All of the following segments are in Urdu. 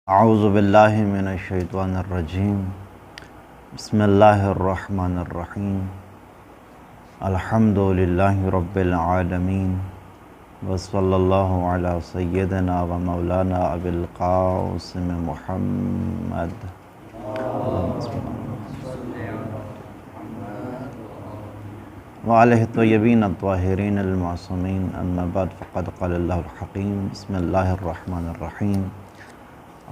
اعوذ باللہ من الشیطان الرجیم بسم اللہ الرحمن الرحیم الحمد للہ رب العالمین وصلی اللہ علی سیدنا و مولانا ابی القاسم محمد وعلیہ الطیبین الطاہرین المعصومین اما بعد فقد قال اللہ الحکیم بسم اللہ الرحمن الرحیم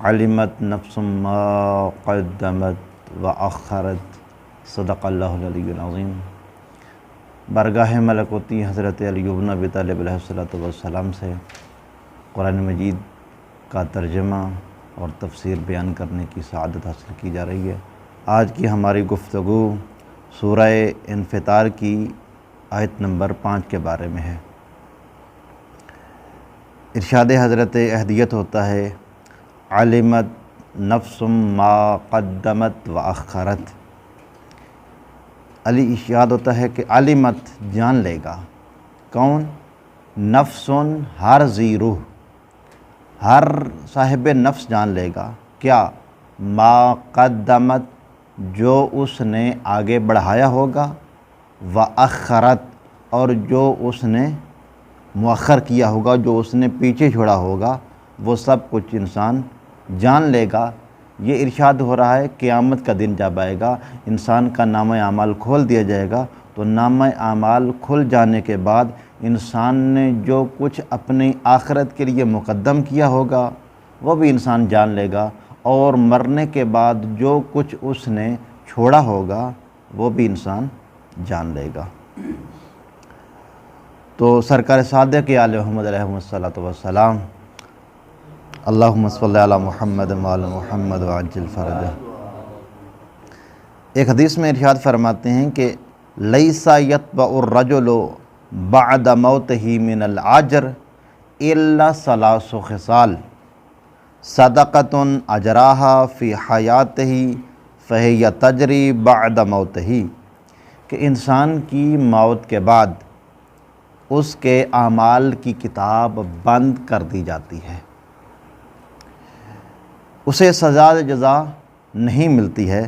علمت نفس ما قدمت وأخرت صدق اللہ العلی العظیم۔ برگاہ ملکوتی حضرت علی بن ابی طالب علیہ الصلوۃ والسلام سے قرآن مجید کا ترجمہ اور تفسیر بیان کرنے کی سعادت حاصل کی جا رہی ہے۔ آج کی ہماری گفتگو سورہ انفطار کی آیت نمبر 5 کے بارے میں ہے۔ ارشاد حضرت اہدیت ہوتا ہے علمت نفس ما قدمت و اخرت۔ علی ارشاد ہوتا ہے کہ علمت جان لے گا، کون؟ نفس، ہر ذی روح، ہر صاحب نفس جان لے گا کیا؟ ما قدمت، جو اس نے آگے بڑھایا ہوگا، و اخرت، اور جو اس نے مؤخر کیا ہوگا، جو اس نے پیچھے چھوڑا ہوگا، وہ سب کچھ انسان جان لے گا۔ یہ ارشاد ہو رہا ہے قیامت کا دن جب آئے گا، انسان کا نامہ اعمال کھول دیا جائے گا، تو نامہ اعمال کھل جانے کے بعد انسان نے جو کچھ اپنی آخرت کے لیے مقدم کیا ہوگا وہ بھی انسان جان لے گا، اور مرنے کے بعد جو کچھ اس نے چھوڑا ہوگا وہ بھی انسان جان لے گا۔ تو سرکار صادق آل محمد علیہ الصلوۃ والسلام، اللہم صلی علی محمد وعلی محمد وعجل فرجہ، ایک حدیث میں ارشاد فرماتے ہیں کہ لیس یتبع الرجل بعد موتہ من العجر الا ثلاث خصال صدقۃ اجراہا فی حیاتہ فہی تجری بعد موتہ، کہ انسان کی موت کے بعد اس کے اعمال کی کتاب بند کر دی جاتی ہے، اسے سزا جزا نہیں ملتی ہے،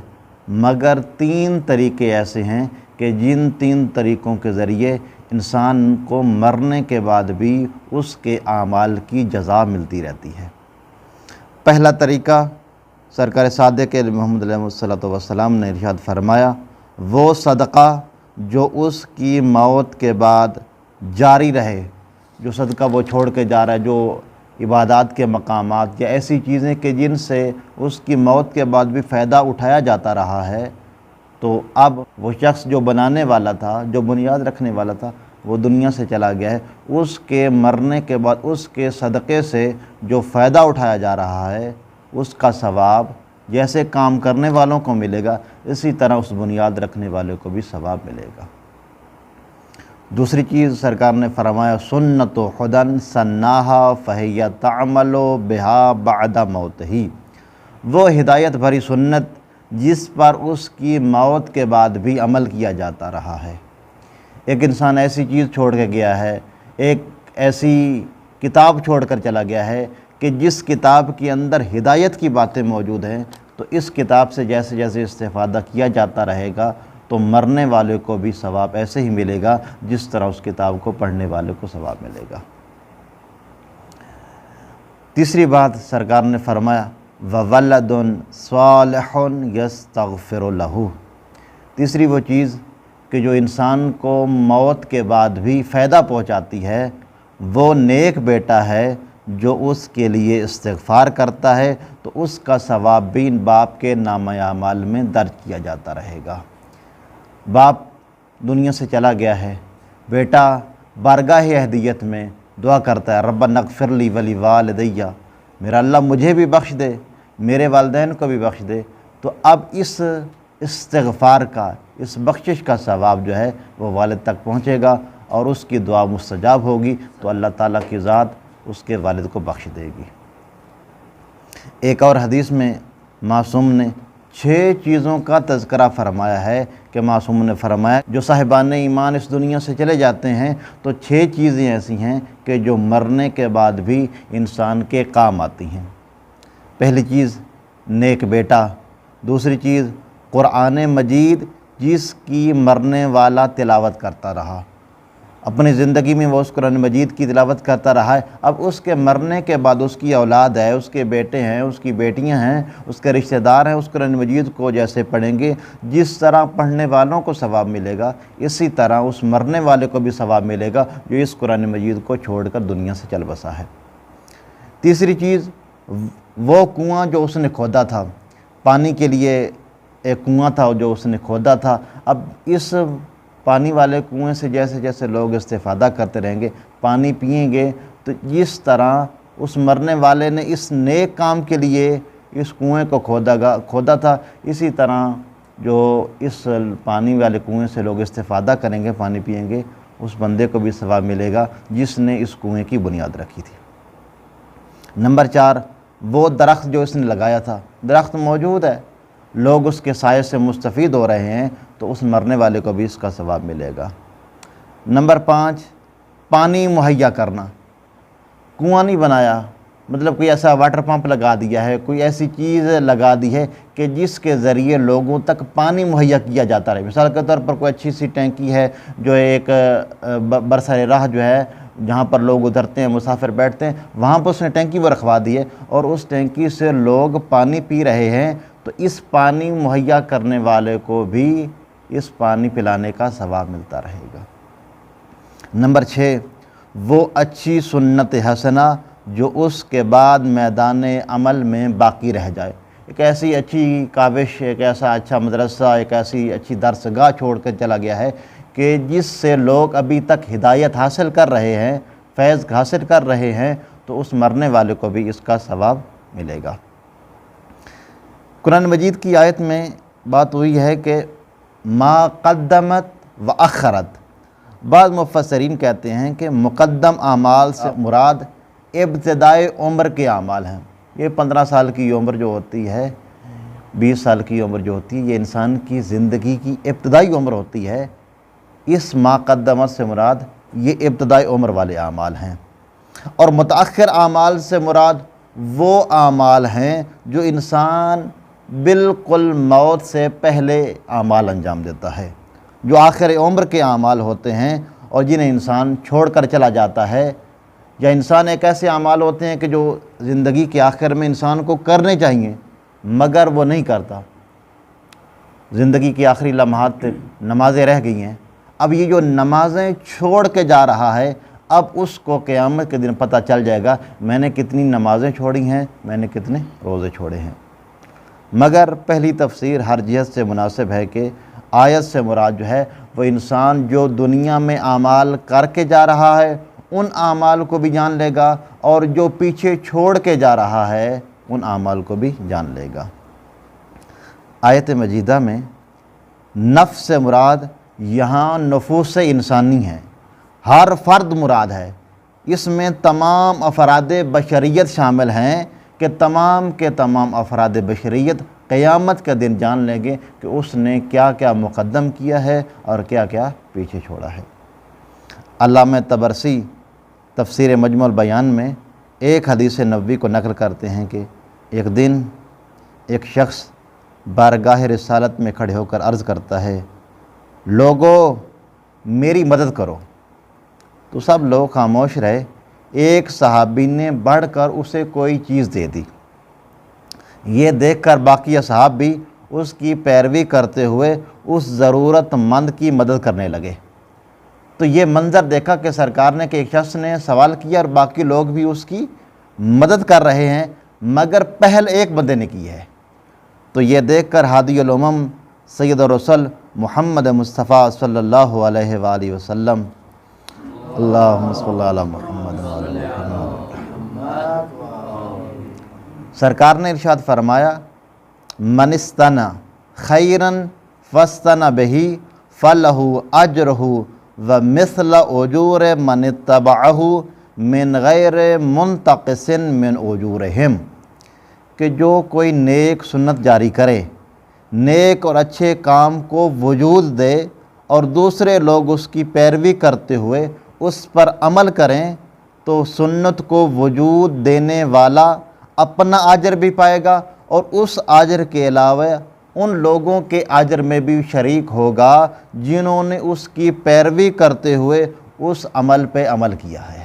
مگر 3 طریقے ایسے ہیں کہ جن 3 طریقوں کے ذریعے انسان کو مرنے کے بعد بھی اس کے اعمال کی جزا ملتی رہتی ہے۔ پہلا طریقہ سرکار صادق محمد علیہ الصلوۃ والسلام نے ارشاد فرمایا، وہ صدقہ جو اس کی موت کے بعد جاری رہے، جو صدقہ وہ چھوڑ کے جا رہا ہے، جو عبادات کے مقامات یا ایسی چیزیں کہ جن سے اس کی موت کے بعد بھی فائدہ اٹھایا جاتا رہا ہے، تو اب وہ شخص جو بنانے والا تھا، جو بنیاد رکھنے والا تھا، وہ دنیا سے چلا گیا ہے، اس کے مرنے کے بعد اس کے صدقے سے جو فائدہ اٹھایا جا رہا ہے اس کا ثواب جیسے کام کرنے والوں کو ملے گا، اسی طرح اس بنیاد رکھنے والے کو بھی ثواب ملے گا۔ دوسری چیز سرکار نے فرمایا، سنت خدن سناہا فہی تعمل بہا بعد موتہ، وہ ہدایت بھری سنت جس پر اس کی موت کے بعد بھی عمل کیا جاتا رہا ہے۔ ایک انسان ایسی چیز چھوڑ کے گیا ہے، ایک ایسی کتاب چھوڑ کر چلا گیا ہے کہ جس کتاب کے اندر ہدایت کی باتیں موجود ہیں، تو اس کتاب سے جیسے جیسے استفادہ کیا جاتا رہے گا تو مرنے والے کو بھی ثواب ایسے ہی ملے گا جس طرح اس کتاب کو پڑھنے والے کو ثواب ملے گا۔ تیسری بات سرکار نے فرمایا، وَوَلَدٌ صَالِحٌ يَسْتَغْفِرُ لَهُ، تیسری وہ چیز کہ جو انسان کو موت کے بعد بھی فائدہ پہنچاتی ہے، وہ نیک بیٹا ہے جو اس کے لیے استغفار کرتا ہے، تو اس کا ثواب بھی باپ کے نامہ اعمال میں درج کیا جاتا رہے گا۔ باپ دنیا سے چلا گیا ہے، بیٹا بارگاہ اہدیت میں دعا کرتا ہے، ربنا اغفر لی ولی والدی، میرا اللہ مجھے بھی بخش دے، میرے والدین کو بھی بخش دے، تو اب اس استغفار کا، اس بخشش کا ثواب جو ہے وہ والد تک پہنچے گا، اور اس کی دعا مستجاب ہوگی تو اللہ تعالیٰ کی ذات اس کے والد کو بخش دے گی۔ ایک اور حدیث میں معصوم نے 6 چیزوں کا تذکرہ فرمایا ہے کہ معصوم نے فرمایا جو صاحبان ایمان اس دنیا سے چلے جاتے ہیں تو 6 چیزیں ایسی ہیں کہ جو مرنے کے بعد بھی انسان کے کام آتی ہیں۔ پہلی چیز نیک بیٹا، دوسری چیز قرآن مجید جس کی مرنے والا تلاوت کرتا رہا، اپنی زندگی میں وہ اس قرآن مجید کی تلاوت کرتا رہا ہے، اب اس کے مرنے کے بعد اس کی اولاد ہے، اس کے بیٹے ہیں، اس کی بیٹیاں ہیں، اس کے رشتہ دار ہیں، اس قرآن مجید کو جیسے پڑھیں گے، جس طرح پڑھنے والوں کو ثواب ملے گا، اسی طرح اس مرنے والے کو بھی ثواب ملے گا جو اس قرآن مجید کو چھوڑ کر دنیا سے چل بسا ہے۔ تیسری چیز وہ کنواں جو اس نے کھودا تھا، پانی کے لیے ایک کنواں تھا جو اس نے کھودا تھا، اب اس پانی والے کنویں سے جیسے جیسے لوگ استفادہ کرتے رہیں گے، پانی پئیں گے، تو جس طرح اس مرنے والے نے اس نیک کام کے لیے اس کنویں کو کھودا تھا، اسی طرح جو اس پانی والے کنویں سے لوگ استفادہ کریں گے، پانی پئیں گے، اس بندے کو بھی ثواب ملے گا جس نے اس کنویں کی بنیاد رکھی تھی۔ نمبر 4، وہ درخت جو اس نے لگایا تھا، درخت موجود ہے، لوگ اس کے سائے سے مستفید ہو رہے ہیں، تو اس مرنے والے کو بھی اس کا ثواب ملے گا۔ نمبر 5، پانی مہیا کرنا، کنواں نہیں بنایا، مطلب کوئی ایسا واٹر پمپ لگا دیا ہے، کوئی ایسی چیز لگا دی ہے کہ جس کے ذریعے لوگوں تک پانی مہیا کیا جاتا رہے۔ مثال کے طور پر کوئی اچھی سی ٹینکی ہے جو ایک برسر راہ جو ہے جہاں پر لوگ اترتے ہیں، مسافر بیٹھتے ہیں، وہاں پر اس نے ٹینکی وہ رکھوا دی ہے اور اس ٹینکی سے لوگ پانی پی رہے ہیں، تو اس پانی مہیا کرنے والے کو بھی اس پانی پلانے کا ثواب ملتا رہے گا۔ نمبر 6، وہ اچھی سنت حسنہ جو اس کے بعد میدان عمل میں باقی رہ جائے، ایک ایسی اچھی کاوش، ایک ایسا اچھا مدرسہ، ایک ایسی اچھی درس گاہ چھوڑ کر چلا گیا ہے کہ جس سے لوگ ابھی تک ہدایت حاصل کر رہے ہیں، فیض حاصل کر رہے ہیں، تو اس مرنے والے کو بھی اس کا ثواب ملے گا۔ قرآن مجید کی آیت میں بات ہوئی ہے کہ ما قدمت و اخرت، بعض مفسرین کہتے ہیں کہ مقدم اعمال سے مراد ابتدائی عمر کے اعمال ہیں۔ یہ 15 سال کی عمر جو ہوتی ہے، 20 سال کی عمر جو ہوتی ہے، یہ انسان کی زندگی کی ابتدائی عمر ہوتی ہے، اس ما قدمت سے مراد یہ ابتدائی عمر والے اعمال ہیں۔ اور متأخر اعمال سے مراد وہ اعمال ہیں جو انسان بالکل موت سے پہلے اعمال انجام دیتا ہے، جو آخر عمر کے اعمال ہوتے ہیں اور جنہیں انسان چھوڑ کر چلا جاتا ہے، یا انسان ایک ایسے اعمال ہوتے ہیں کہ جو زندگی کے آخر میں انسان کو کرنے چاہیے مگر وہ نہیں کرتا، زندگی کے آخری لمحات نمازیں رہ گئی ہیں، اب یہ جو نمازیں چھوڑ کے جا رہا ہے، اب اس کو قیامت کے دن پتہ چل جائے گا میں نے کتنی نمازیں چھوڑی ہیں، میں نے کتنے روزے چھوڑے ہیں۔ مگر پہلی تفسیر ہر جہت سے مناسب ہے کہ آیت سے مراد جو ہے وہ انسان جو دنیا میں اعمال کر کے جا رہا ہے ان اعمال کو بھی جان لے گا، اور جو پیچھے چھوڑ کے جا رہا ہے ان اعمال کو بھی جان لے گا۔ آیت مجیدہ میں نفس سے مراد یہاں نفوس انسانی ہے، ہر فرد مراد ہے، اس میں تمام افراد بشریت شامل ہیں کہ تمام کے تمام افراد بشریت قیامت کے دن جان لیں گے کہ اس نے کیا کیا مقدم کیا ہے اور کیا کیا پیچھے چھوڑا ہے۔ علامہ طبرسی تفسیر مجموع البیان میں ایک حدیث نبوی کو نقل کرتے ہیں کہ ایک دن ایک شخص بارگاہ رسالت میں کھڑے ہو کر عرض کرتا ہے، لوگو میری مدد کرو، تو سب لوگ خاموش رہے۔ ایک صحابی نے بڑھ کر اسے کوئی چیز دے دی، یہ دیکھ کر باقی اصحاب بھی اس کی پیروی کرتے ہوئے اس ضرورت مند کی مدد کرنے لگے۔ تو یہ منظر دیکھا کہ سرکار نے کہ ایک شخص نے سوال کیا اور باقی لوگ بھی اس کی مدد کر رہے ہیں، مگر پہل ایک بندے نے کی ہے۔ تو یہ دیکھ کر ہادی الامم سید الرسل محمد مصطفیٰ صلی اللہ علیہ وآلہ وسلم، اللہم صلی علی محمد وعلی محمد، سرکار نے ارشاد فرمایا، من استنا خیرن فاستنا بہی فلہ اجرہ ومثل اجور من اتبعہ من غیر منتقص من اجورہم، کہ جو کوئی نیک سنت جاری کرے، نیک اور اچھے کام کو وجود دے اور دوسرے لوگ اس کی پیروی کرتے ہوئے اس پر عمل کریں، تو سنت کو وجود دینے والا اپنا اجر بھی پائے گا اور اس اجر کے علاوہ ان لوگوں کے اجر میں بھی شریک ہوگا جنہوں نے اس کی پیروی کرتے ہوئے اس عمل پہ عمل کیا ہے۔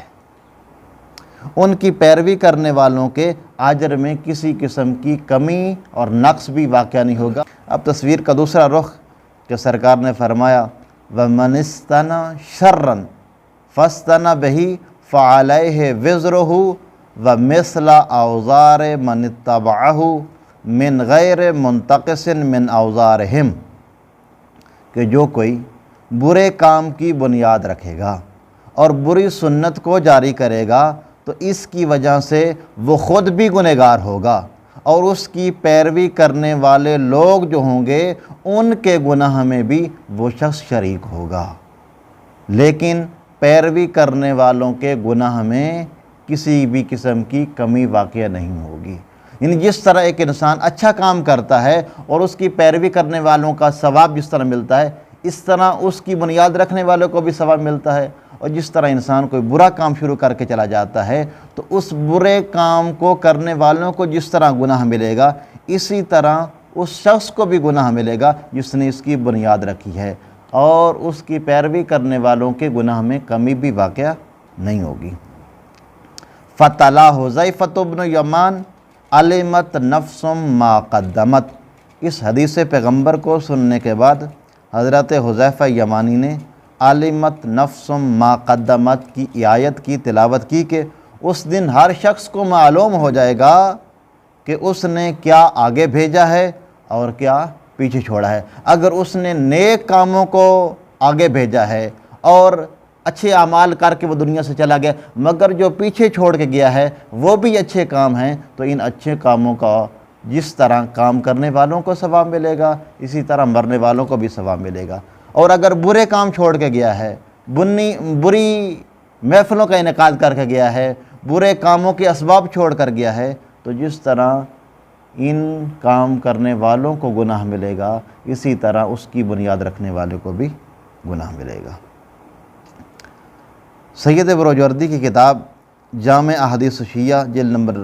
ان کی پیروی کرنے والوں کے اجر میں کسی قسم کی کمی اور نقص بھی واقع نہیں ہوگا۔ اب تصویر کا دوسرا رخ کہ سرکار نے فرمایا وَمَنِ اسْتَنَا شَرًّا فَاسْتَنَبِهِ فَعَلَيْهِ وِزْرُهُ وَمِثْلَ أَوْزَارِ مَنِ اتَّبَعَهُ مِنْ غَيْرِ مُنْتَقِصٍ مِنْ أَوْزَارِهِمْ، کہ جو کوئی برے کام کی بنیاد رکھے گا اور بری سنت کو جاری کرے گا تو اس کی وجہ سے وہ خود بھی گنہگار ہوگا اور اس کی پیروی کرنے والے لوگ جو ہوں گے ان کے گناہ میں بھی وہ شخص شریک ہوگا، لیکن پیروی کرنے والوں کے گناہ میں کسی بھی قسم کی کمی واقع نہیں ہوگی۔ یعنی جس طرح ایک انسان اچھا کام کرتا ہے اور اس کی پیروی کرنے والوں کا ثواب جس طرح ملتا ہے، اس طرح اس کی بنیاد رکھنے والوں کو بھی ثواب ملتا ہے، اور جس طرح انسان کوئی برا کام شروع کر کے چلا جاتا ہے تو اس برے کام کو کرنے والوں کو جس طرح گناہ ملے گا اسی طرح اس شخص کو بھی گناہ ملے گا جس نے اس کی بنیاد رکھی ہے، اور اس کی پیروی کرنے والوں کے گناہ میں کمی بھی واقع نہیں ہوگی۔ فَتَلَا حُذَیفَةُ بْنُ یمان عَلِمَتْ نَفْسٌ مَا قَدَّمَتْ، اس حدیث پیغمبر کو سننے کے بعد حضرت حذیفہ یمانی نے عَلِمَتْ نَفْسٌ مَا قَدَّمَتْ کی آیت کی تلاوت کی کہ اس دن ہر شخص کو معلوم ہو جائے گا کہ اس نے کیا آگے بھیجا ہے اور کیا پیچھے چھوڑا ہے۔ اگر اس نے نیک کاموں کو آگے بھیجا ہے اور اچھے اعمال کر کے وہ دنیا سے چلا گیا، مگر جو پیچھے چھوڑ کے گیا ہے وہ بھی اچھے کام ہیں، تو ان اچھے کاموں کا جس طرح کام کرنے والوں کو ثواب ملے گا اسی طرح مرنے والوں کو بھی ثواب ملے گا۔ اور اگر برے کام چھوڑ کے گیا ہے، بری محفلوں کا انعقاد کر کے گیا ہے، برے کاموں کے اسباب چھوڑ کر گیا ہے، تو جس طرح ان کام کرنے والوں کو گناہ ملے گا اسی طرح اس کی بنیاد رکھنے والے کو بھی گناہ ملے گا۔ سید بروجردی کی کتاب جامع احادیث شیعہ جلد نمبر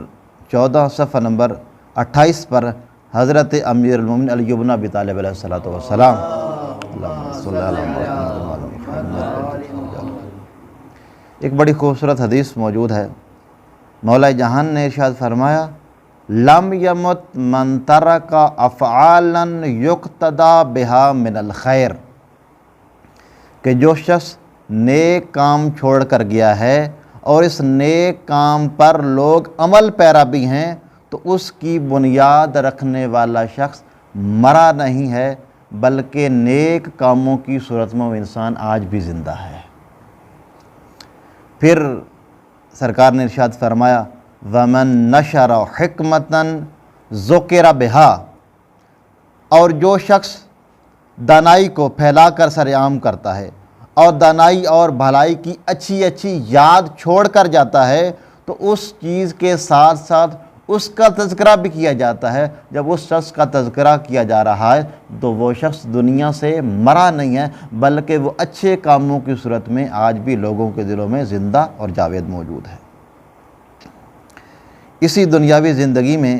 14 صفحہ نمبر 28 پر حضرت امیر المومنین علی بن ابی طالب علیہ السلام ایک بڑی خوبصورت حدیث موجود ہے۔ مولا جہان نے ارشاد فرمایا لم یمت من ترک افعالا یقتدی بہا من الخیر، کہ جو شخص نیک کام چھوڑ کر گیا ہے اور اس نیک کام پر لوگ عمل پیرا بھی ہیں تو اس کی بنیاد رکھنے والا شخص مرا نہیں ہے، بلکہ نیک کاموں کی صورت میں وہ انسان آج بھی زندہ ہے۔ پھر سرکار نے ارشاد فرمایا وَمَن نَشَرَ حِکْمَةً ذُکِرَ بِہَا، اور جو شخص دانائی کو پھیلا کر سر عام کرتا ہے اور دانائی اور بھلائی کی اچھی اچھی یاد چھوڑ کر جاتا ہے تو اس چیز کے ساتھ ساتھ اس کا تذکرہ بھی کیا جاتا ہے۔ جب اس شخص کا تذکرہ کیا جا رہا ہے تو وہ شخص دنیا سے مرا نہیں ہے، بلکہ وہ اچھے کاموں کی صورت میں آج بھی لوگوں کے دلوں میں زندہ اور جاوید موجود ہے۔ اسی دنیاوی زندگی میں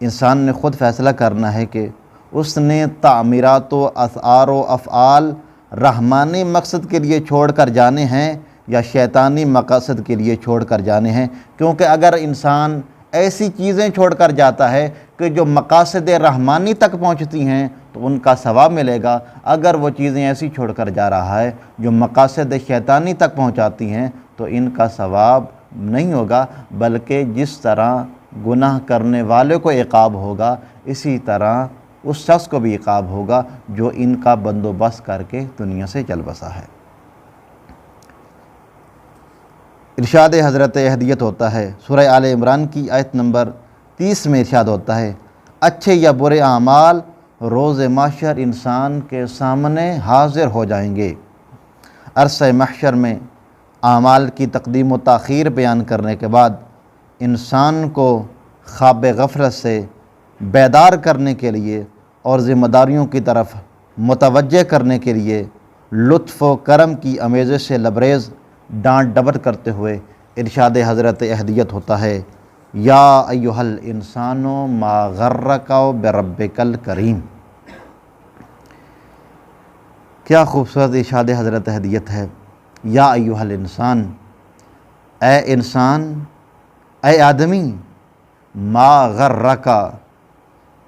انسان نے خود فیصلہ کرنا ہے کہ اس نے تعمیرات و اثار و افعال رحمانی مقصد کے لیے چھوڑ کر جانے ہیں یا شیطانی مقاصد کے لیے چھوڑ کر جانے ہیں، کیونکہ اگر انسان ایسی چیزیں چھوڑ کر جاتا ہے کہ جو مقاصد رحمانی تک پہنچتی ہیں تو ان کا ثواب ملے گا، اگر وہ چیزیں ایسی چھوڑ کر جا رہا ہے جو مقاصد شیطانی تک پہنچاتی ہیں تو ان کا ثواب نہیں ہوگا، بلکہ جس طرح گناہ کرنے والے کو عقاب ہوگا اسی طرح اس شخص کو بھی عقاب ہوگا جو ان کا بندوبست کر کے دنیا سے چل بسا ہے۔ ارشاد حضرت احدیت ہوتا ہے سورہ آل عمران کی آیت نمبر 30 میں ارشاد ہوتا ہے اچھے یا برے اعمال روز محشر انسان کے سامنے حاضر ہو جائیں گے۔ عرصہ محشر میں اعمال کی تقدیم و تاخیر بیان کرنے کے بعد انسان کو خواب غفلت سے بیدار کرنے کے لیے اور ذمہ داریوں کی طرف متوجہ کرنے کے لیے لطف و کرم کی امیزش سے لبریز ڈانٹ ڈپٹ کرتے ہوئے ارشاد حضرت احدیت ہوتا ہے یا ایھا الانسان ما غرک بربک الکریم۔ کیا خوبصورت ارشاد حضرت ہدیت ہے، یا ایھا الانسان، اے انسان، اے آدمی، ما غرک،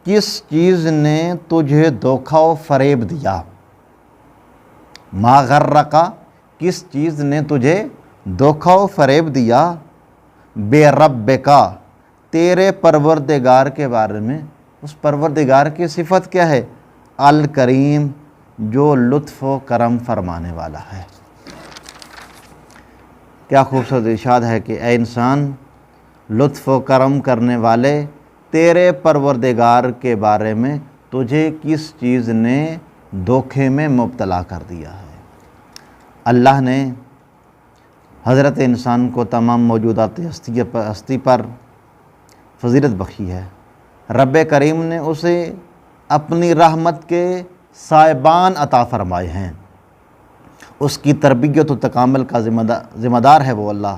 کس چیز نے تجھے دھوکہ و فریب دیا، ما غرک، کس چیز نے تجھے دھوکہ و فریب دیا، بے ربک، تیرے پروردگار کے بارے میں۔ اس پروردگار کی صفت کیا ہے؟ الکریم، جو لطف و کرم فرمانے والا ہے۔ کیا خوبصورت ارشاد ہے کہ اے انسان، لطف و کرم کرنے والے تیرے پروردگار کے بارے میں تجھے کس چیز نے دھوکے میں مبتلا کر دیا ہے۔ اللہ نے حضرت انسان کو تمام موجودات ہستی پر فضیلت بخشی ہے۔ رب کریم نے اسے اپنی رحمت کے سائبان عطا فرمائے ہیں۔ اس کی تربیت و تکامل کا ذمہ دار ہے وہ اللہ۔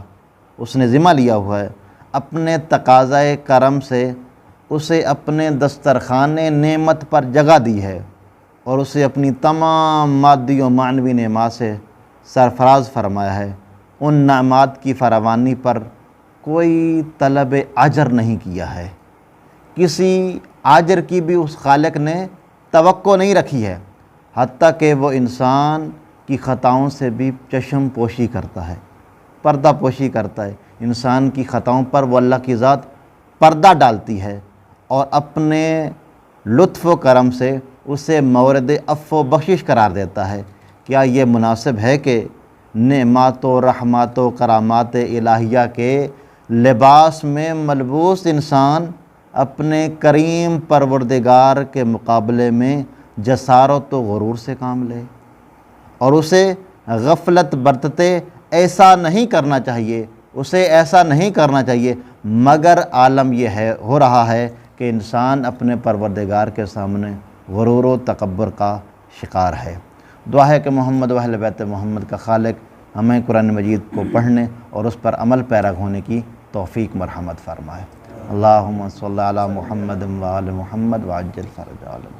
اس نے ذمہ لیا ہوا ہے، اپنے تقاضۂ کرم سے اسے اپنے دسترخوان نعمت پر جگہ دی ہے اور اسے اپنی تمام مادی و معنوی نعمات سے سرفراز فرمایا ہے۔ ان نعمات کی فراوانی پر کوئی طلب اجر نہیں کیا ہے، کسی اجر کی بھی اس خالق نے توقع نہیں رکھی ہے، حتیٰ کہ وہ انسان کی خطاؤں سے بھی چشم پوشی کرتا ہے، پردہ پوشی کرتا ہے۔ انسان کی خطاؤں پر وہ اللہ کی ذات پردہ ڈالتی ہے اور اپنے لطف و کرم سے اسے مورد عفو و بخشش قرار دیتا ہے۔ کیا یہ مناسب ہے کہ نعمات و رحمات و کرامات الہیہ کے لباس میں ملبوس انسان اپنے کریم پروردگار کے مقابلے میں جسارت و غرور سے کام لے؟ اور اسے غفلت برتتے ایسا نہیں کرنا چاہیے، اسے ایسا نہیں کرنا چاہیے، مگر عالم یہ ہو رہا ہے کہ انسان اپنے پروردگار کے سامنے غرور و تکبر کا شکار ہے۔ دعا ہے کہ محمد و اہل بیت محمد کا خالق ہمیں قرآن مجید کو پڑھنے اور اس پر عمل پیرا ہونے کی توفیق مرحمت فرمائے۔ اللہم صلی علی محمد و آل محمد وعجل فرج عالم۔